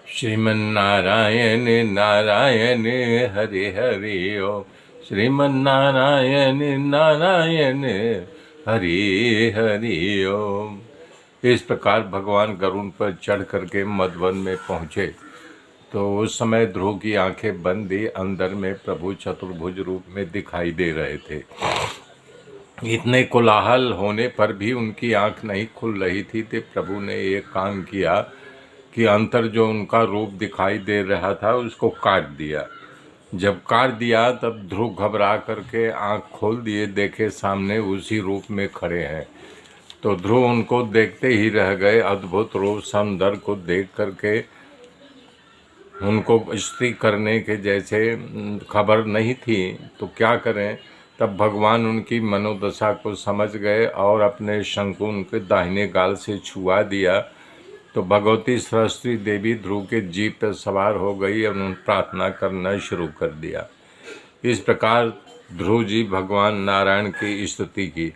श्रीमन्नारायण नारायण हरे हरे ओम। श्रीमन्नारायण नारायण हरे हरे ओम। इस प्रकार भगवान गरुड़ पर चढ़ करके मधुवन में पहुँचे तो उस समय ध्रुव की आंखें बंद थी। अंदर में प्रभु चतुर्भुज रूप में दिखाई दे रहे थे। इतने कोलाहल होने पर भी उनकी आंख नहीं खुल रही थी। तो प्रभु ने एक काम किया कि अंतर जो उनका रूप दिखाई दे रहा था उसको काट दिया। जब काट दिया तब ध्रुव घबरा करके आंख खोल दिए, देखे सामने उसी रूप में खड़े हैं। तो ध्रुव उनको देखते ही रह गए। अद्भुत रूप सौंदर्य को देख करके उनको स्त्री करने के जैसे खबर नहीं थी तो क्या करें। तब भगवान उनकी मनोदशा को समझ गए और अपने शंकु उनके दाहिने गाल से छुआ दिया। तो भगवती सरस्वती देवी ध्रुव के जीभ पर सवार हो गई और उन्होंने प्रार्थना करना शुरू कर दिया। इस प्रकार ध्रुव जी भगवान नारायण की स्तुति की।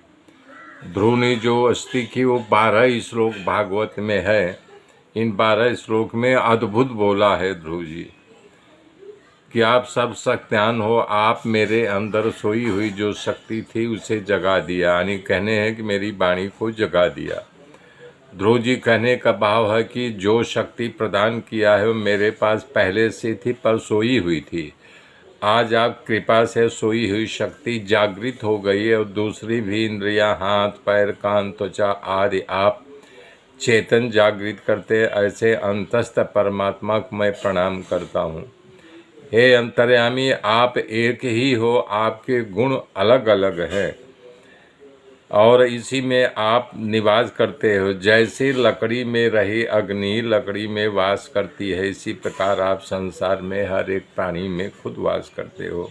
ध्रुव ने जो स्तुति की वो 12 श्लोक भागवत में है। इन 12 श्लोक में अद्भुत बोला है ध्रुव जी कि आप सब शक्तियान हो, आप मेरे अंदर सोई हुई जो शक्ति थी उसे जगा दिया। यानी कहने हैं कि मेरी वाणी को जगा दिया। ध्रुव जी कहने का भाव है कि जो शक्ति प्रदान किया है वो मेरे पास पहले से थी पर सोई हुई थी। आज आप कृपा से सोई हुई शक्ति जागृत हो गई है और दूसरी भी इंद्रियां, हाथ पैर कान त्वचा आदि आप चेतन जागृत करते। ऐसे अंतस्थ परमात्मा को मैं प्रणाम करता हूँ। हे अंतर्यामी, आप एक ही हो, आपके गुण अलग अलग हैं और इसी में आप निवास करते हो। जैसे लकड़ी में रही अग्नि लकड़ी में वास करती है, इसी प्रकार आप संसार में हर एक प्राणी में खुद वास करते हो।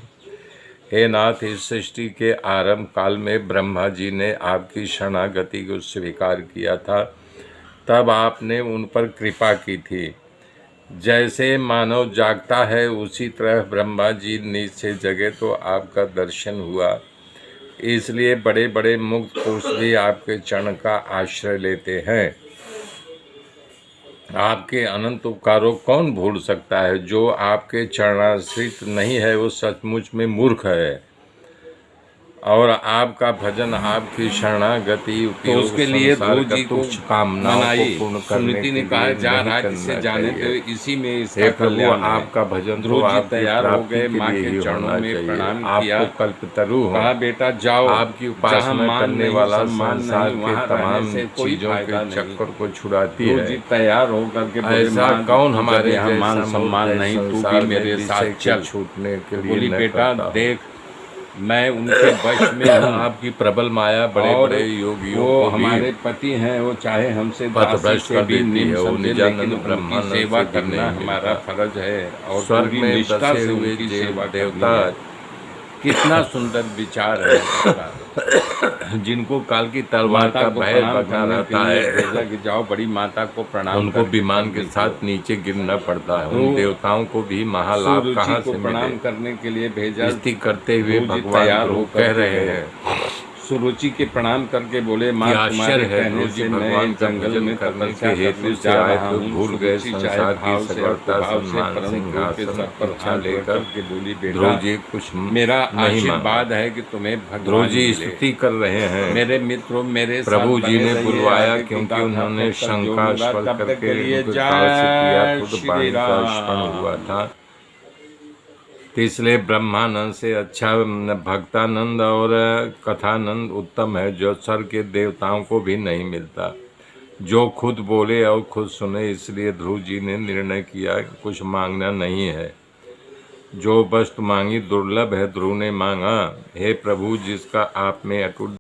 हे नाथ, इस सृष्टि के आरंभ काल में ब्रह्मा जी ने आपकी शरणागति को स्वीकार किया था, तब आपने उन पर कृपा की थी। जैसे मानव जागता है उसी तरह ब्रह्मा जी नींद से जगे तो आपका दर्शन हुआ। इसलिए बड़े बड़े मुक्त पुरुष भी आपके चरण का आश्रय लेते हैं। आपके अनंत उपकारों कौन भूल सकता है। जो आपके चरणाश्रित नहीं है वो सचमुच में मूर्ख है। और आपका भजन, आपकी शरणागति तो उसके लिए ध्रुव जी को कामनाओं को पूर्ण करने सुनीति ने के कहा लिए जा नहीं रहा है करना जिससे जाने तो चाहिए। इसी में हे इसका प्रभु, कल्याण है। आपका भजन तो ध्रुव जी आपकी तैयार हो प्राप्ति गए, के माँ लिए के ही चरणों होना में चाहिए। प्रणाम किया। आपको कल्पतरु हो, कहा बेटा जाओ, आपकी जहाँ उपासना मान करने नहीं, वाला सम्मान संसार नहीं, के वहाँ तमाम रहने से कोई चीजों के फायदा नहीं। चक्कर को छुड़ाती ध्रुव है। जी तैयार होकर के बोले, ऐसा माँ कौन जब हमारे यहाँ मान जैसा सम्मान मूर्ख नहीं, तू भी संसार में मेरे विषय साथ के चल। छूटने के तो लिए बोली न बेटा करता हूँ। देख, मैं उनके वश में हूँ। आपकी प्रबल माया बड़े और बड़े योगियों वो को भी हमारे पति हैं, वो चाहे हमसे दासी पथभ्रष्ट से कर भी देती निम्न है। वो समझे, लेकिन निजानंद उनकी ब्रह्मानंद सेवा से भी करना नहीं हमारा मिलता। फर्ज है और स्वर्ग पूरी में निष्ठा बसे से हुए उनकी सेवा करनी देवता है। कितना सुंदर विचार है इसका। जिनको काल की तलवार माता का को भय प्रणाम बना करने के रहता लिए है, भेजा कि जाओ बड़ी माता को प्रणाम उनको करके विमान तब के निकलो। साथ नीचे गिरना पड़ता है। उन ध्रुव देवताओं को भी महालाभ सुरुचि कहाँ को से मिले। प्रणाम करने के लिए भेजा। स्तुति करते हुए ध्रुव जी भगवान तैयार ध्रुव होकर कह के रहे गए। हैं सुरुचि के प्रणाम करके बोले, माँ कि तुम्हारे आश्चर्य है, कहने ध्रुव जी से मैं भगवान का जंगल भजन में करने के तपस्या हेतु करने से जा आए रहा थे। हूँ। भूल गए सुरुचि चाहे संसार की भाव से और सगवरता, कुभाव से सम्मान, परम गुरु के सिंहासन, सर पर इच्छा हाथ रख लेकर के बोली, ध्रुव बेटा जी कुछ मेरा नहीं मांगा। आशीर्वाद है कि तुम्हें ध्रुव भगवान जी मिले। स्तुति कर रहे हैं। मेरे मित्रों मेरे प्रभु साथ जी बने ने रहिए। बुलवाया आगे की क्योंकि गाथा उन्होंने तब तक जो शंका होगा स्वर तब तक करके के लिए उनके काल से किया, जय खुद श्री वाणी का स्मरण हुआ राम। था। तो इसलिए ब्रह्मानंद से अच्छा भक्तानंद और कथानंद उत्तम है, जो स्वर्ग के देवताओं को भी नहीं मिलता। जो खुद बोले और खुद सुने, इसलिए ध्रुव जी ने निर्णय किया कुछ मांगना नहीं है। जो वस्तु मांगी दुर्लभ है, ध्रुव ने मांगा, हे प्रभु जिसका आप में अटूट